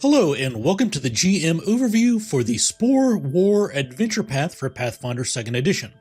Hello and welcome to the GM overview for the Spore War Adventure Path for Pathfinder 2nd Edition.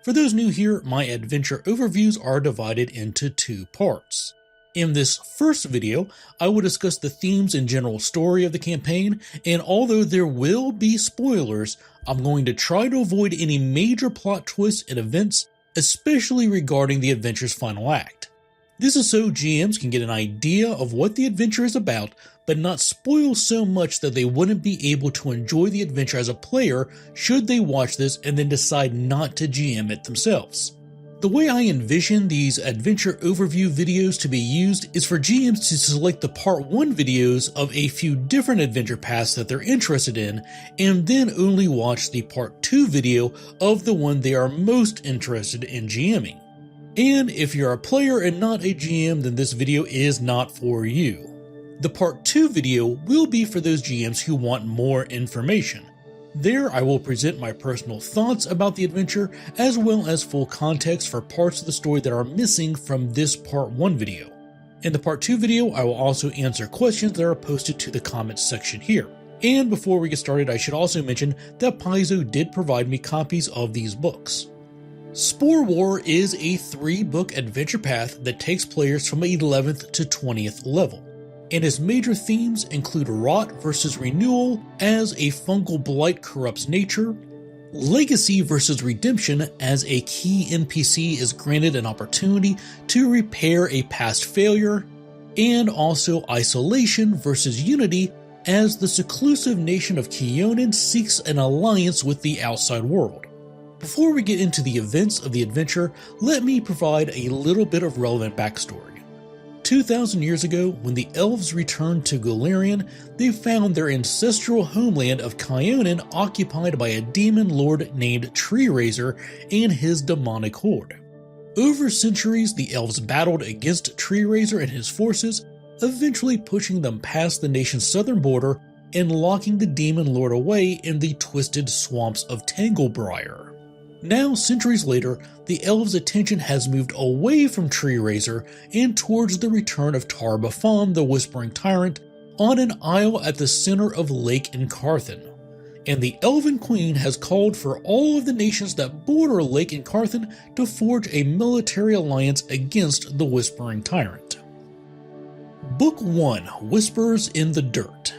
For those new here, my adventure overviews are divided into two parts. In this first video, I will discuss the themes and general story of the campaign, and although there will be spoilers, I'm going to try to avoid any major plot twists and events, especially regarding the adventure's final act. This is so GMs can get an idea of what the adventure is about, but not spoil so much that they wouldn't be able to enjoy the adventure as a player should they watch this and then decide not to GM it themselves. The way I envision these adventure overview videos to be used is for GMs to select the part 1 videos of a few different adventure paths that they're interested in, and then only watch the part 2 video of the one they are most interested in GMing. And if you're a player and not a GM, then this video is not for you. The part 2 video will be for those GMs who want more information. There I will present my personal thoughts about the adventure, as well as full context for parts of the story that are missing from this part 1 video. In the part 2 video, I will also answer questions that are posted to the comments section here. And before we get started, I should also mention that Paizo did provide me copies of these books. Spore War is a 3-book adventure path that takes players from 11th to 20th level, and its major themes include rot versus renewal as a fungal blight corrupts nature, legacy versus redemption as a key NPC is granted an opportunity to repair a past failure, and also isolation versus unity as the seclusive nation of Keonan seeks an alliance with the outside world. Before we get into the events of the adventure, let me provide a little bit of relevant backstory. 2,000 years ago, when the elves returned to Golarion, they found their ancestral homeland of Keonan occupied by a demon lord named Tree Raiser and his demonic horde. Over centuries, the elves battled against Tree Raiser and his forces, eventually pushing them past the nation's southern border and locking the demon lord away in the twisted swamps of Tanglebriar. Now, centuries later, the elves' attention has moved away from Tree Raiser and towards the return of Tar-Baphon, the Whispering Tyrant, on an isle at the center of Lake Incarthen. And the Elven Queen has called for all of the nations that border Lake Incarthen to forge a military alliance against the Whispering Tyrant. Book 1: Whispers in the Dirt.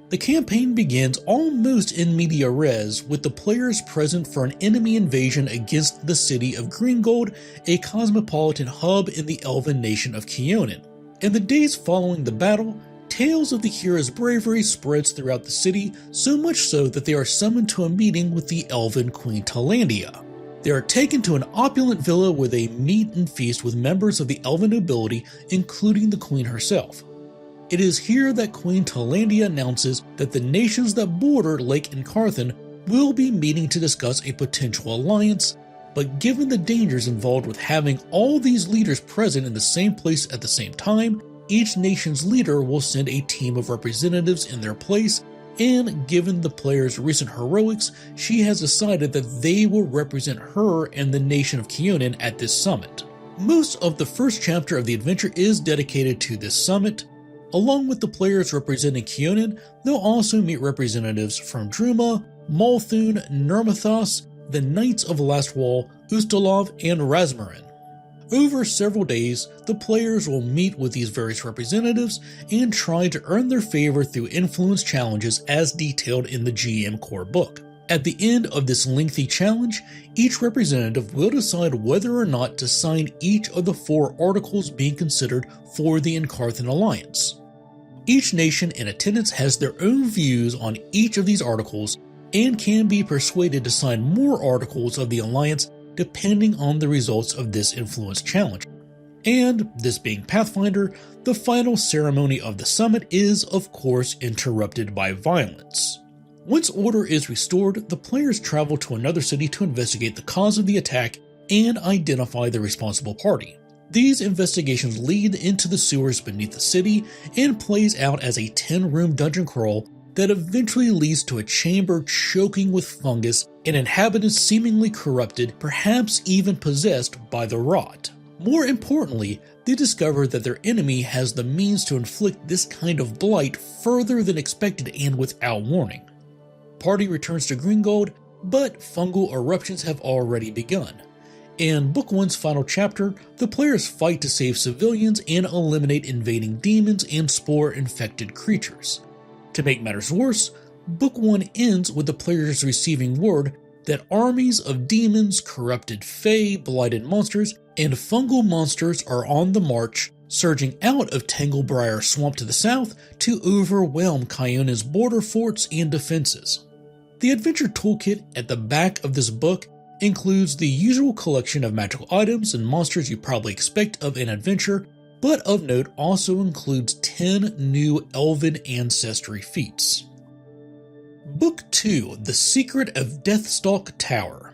The campaign begins almost in media res, with the players present for an enemy invasion against the city of Greengold, a cosmopolitan hub in the elven nation of Keonan. In the days following the battle, tales of the hero's bravery spreads throughout the city, so much so that they are summoned to a meeting with the elven Queen Talandia. They are taken to an opulent villa where they meet and feast with members of the elven nobility, including the queen herself. It is here that Queen Talandia announces that the nations that border Lake Incarthen will be meeting to discuss a potential alliance, but given the dangers involved with having all these leaders present in the same place at the same time, each nation's leader will send a team of representatives in their place, and given the player's recent heroics, she has decided that they will represent her and the nation of Keonan at this summit. Most of the first chapter of the adventure is dedicated to this summit. Along with the players representing Keonan, they'll also meet representatives from Druma, Malthun, Nirmathos, the Knights of Lastwall, Ustalov, and Razmarin. Over several days, the players will meet with these various representatives and try to earn their favor through influence challenges as detailed in the GM core book. At the end of this lengthy challenge, each representative will decide whether or not to sign each of the 4 articles being considered for the Incarthen Alliance. Each nation in attendance has their own views on each of these articles and can be persuaded to sign more articles of the Alliance depending on the results of this influence challenge. And, this being Pathfinder, the final ceremony of the summit is, of course, interrupted by violence. Once order is restored, the players travel to another city to investigate the cause of the attack and identify the responsible party. These investigations lead into the sewers beneath the city and plays out as a 10-room dungeon crawl that eventually leads to a chamber choking with fungus and inhabitants seemingly corrupted, perhaps even possessed by the rot. More importantly, they discover that their enemy has the means to inflict this kind of blight further than expected and without warning. Party returns to Gringold, but fungal eruptions have already begun. In Book 1's final chapter, the players fight to save civilians and eliminate invading demons and spore-infected creatures. To make matters worse, Book 1 ends with the players receiving word that armies of demons, corrupted fae, blighted monsters, and fungal monsters are on the march, surging out of Tanglebriar Swamp to the south to overwhelm Kiona's border forts and defenses. The adventure toolkit at the back of this book includes the usual collection of magical items and monsters you probably expect of an adventure, but of note also includes 10 new elven ancestry feats. Book 2, The Secret of Deathstalk Tower.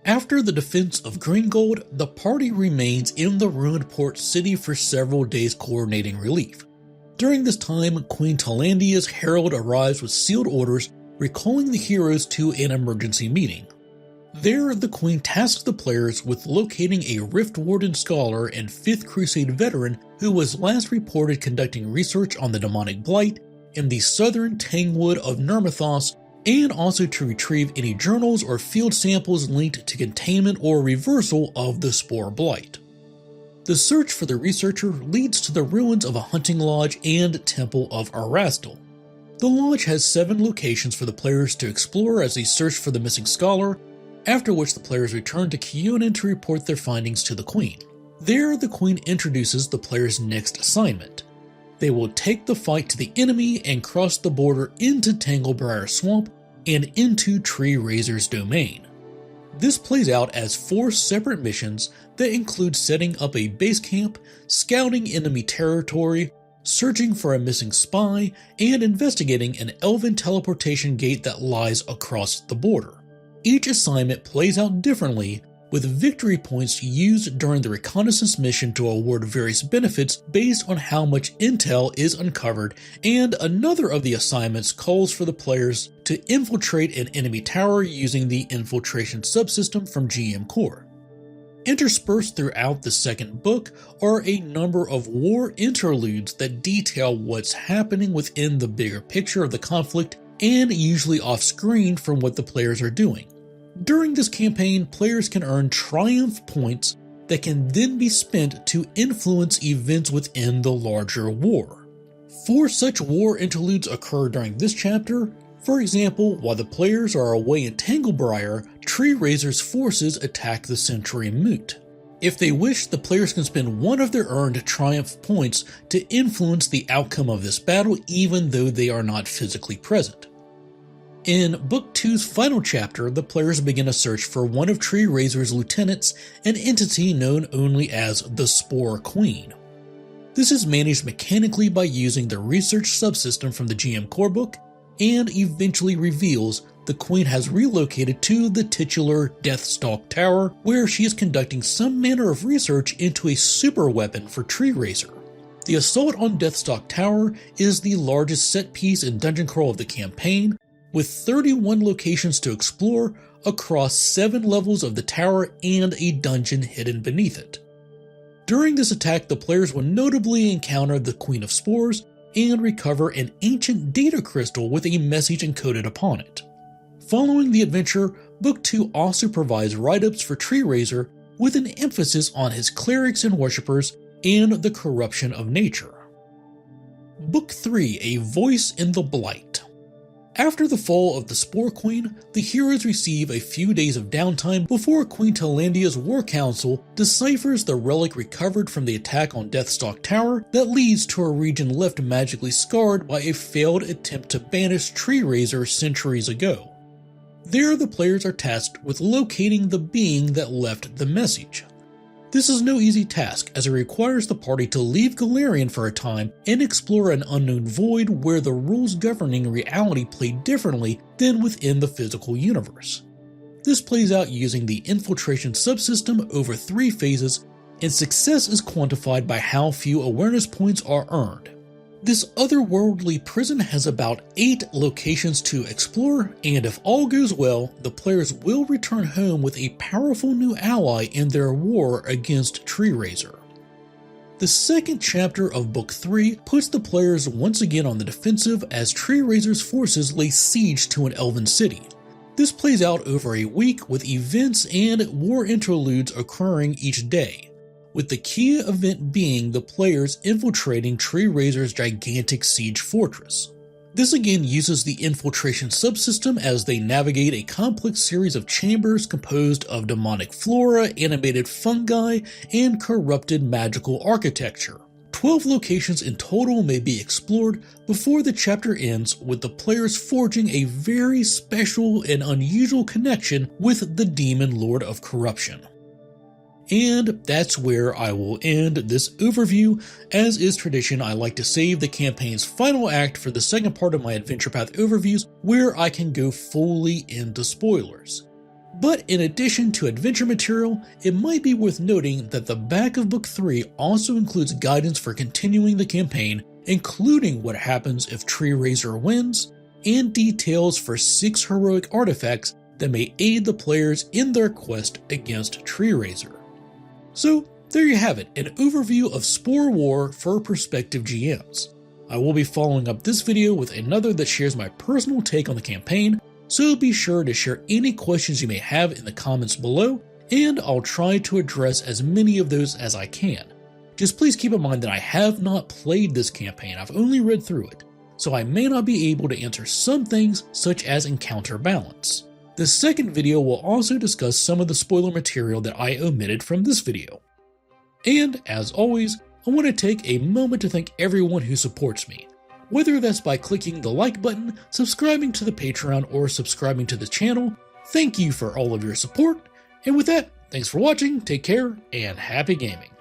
After the defense of Gringold, the party remains in the ruined port city for several days coordinating relief. During this time, Queen Talandia's herald arrives with sealed orders recalling the heroes to an emergency meeting. There, the Queen tasks the players with locating a Rift Warden scholar and 5th Crusade veteran who was last reported conducting research on the demonic Blight in the southern Tangwood of Nirmathos, and also to retrieve any journals or field samples linked to containment or reversal of the Spore Blight. The search for the researcher leads to the ruins of a hunting lodge and temple of Arastal. The lodge has 7 locations for the players to explore as they search for the missing scholar, after which the players return to Kiona to report their findings to the Queen. There, the Queen introduces the players' next assignment. They will take the fight to the enemy and cross the border into Tanglebriar Swamp and into Tree Razor's domain. This plays out as 4 separate missions that include setting up a base camp, scouting enemy territory, searching for a missing spy, and investigating an elven teleportation gate that lies across the border. Each assignment plays out differently, with victory points used during the reconnaissance mission to award various benefits based on how much intel is uncovered, and another of the assignments calls for the players to infiltrate an enemy tower using the infiltration subsystem from GM Core. Interspersed throughout the second book are a number of war interludes that detail what's happening within the bigger picture of the conflict and usually off-screen from what the players are doing. During this campaign, players can earn triumph points that can then be spent to influence events within the larger war. 4 such war interludes occur during this chapter. For example, while the players are away in Tanglebriar, Tree Razor's forces attack the Centurion Moot. If they wish, the players can spend one of their earned triumph points to influence the outcome of this battle even though they are not physically present. In Book 2's final chapter, the players begin a search for one of Tree Razor's lieutenants, an entity known only as the Spore Queen. This is managed mechanically by using the research subsystem from the GM Core book, and eventually reveals the Queen has relocated to the titular Deathstalk Tower, where she is conducting some manner of research into a super weapon for Tree Razor. The assault on Deathstalk Tower is the largest set piece in Dungeon Crawl of the campaign, with 31 locations to explore across 7 levels of the tower and a dungeon hidden beneath it. During this attack, the players will notably encounter the Queen of Spores and recover an ancient data crystal with a message encoded upon it. Following the adventure, Book 2 also provides write-ups for Tree Razor with an emphasis on his clerics and worshippers and the corruption of nature. Book 3, A Voice in the Blight. After the fall of the Spore Queen, the heroes receive a few days of downtime before Queen Talandia's War Council deciphers the relic recovered from the attack on Deathstalk Tower that leads to a region left magically scarred by a failed attempt to banish Tree Razor centuries ago. There, the players are tasked with locating the being that left the message. This is no easy task, as it requires the party to leave Galarian for a time and explore an unknown void where the rules governing reality play differently than within the physical universe. This plays out using the infiltration subsystem over 3 phases, and success is quantified by how few awareness points are earned. This otherworldly prison has about 8 locations to explore, and if all goes well, the players will return home with a powerful new ally in their war against Tree Razor. The second chapter of Book 3 puts the players once again on the defensive as Tree Razor's forces lay siege to an elven city. This plays out over a week with events and war interludes occurring each day, with the key event being the players infiltrating Tree Razor's gigantic siege fortress. This again uses the infiltration subsystem as they navigate a complex series of chambers composed of demonic flora, animated fungi, and corrupted magical architecture. 12 locations in total may be explored before the chapter ends, with the players forging a very special and unusual connection with the Demon Lord of Corruption. And that's where I will end this overview. As is tradition, I like to save the campaign's final act for the second part of my Adventure Path overviews, where I can go fully into spoilers. But in addition to adventure material, it might be worth noting that the back of Book 3 also includes guidance for continuing the campaign, including what happens if Tree Razor wins, and details for 6 heroic artifacts that may aid the players in their quest against Tree Razor. So there you have it, an overview of Spore War for prospective GMs. I will be following up this video with another that shares my personal take on the campaign, so be sure to share any questions you may have in the comments below, and I'll try to address as many of those as I can. Just please keep in mind that I have not played this campaign, I've only read through it, so I may not be able to answer some things such as encounter balance. The second video will also discuss some of the spoiler material that I omitted from this video. And as always, I want to take a moment to thank everyone who supports me, whether that's by clicking the like button, subscribing to the Patreon, or subscribing to the channel. Thank you for all of your support, and with that, thanks for watching, take care, and happy gaming.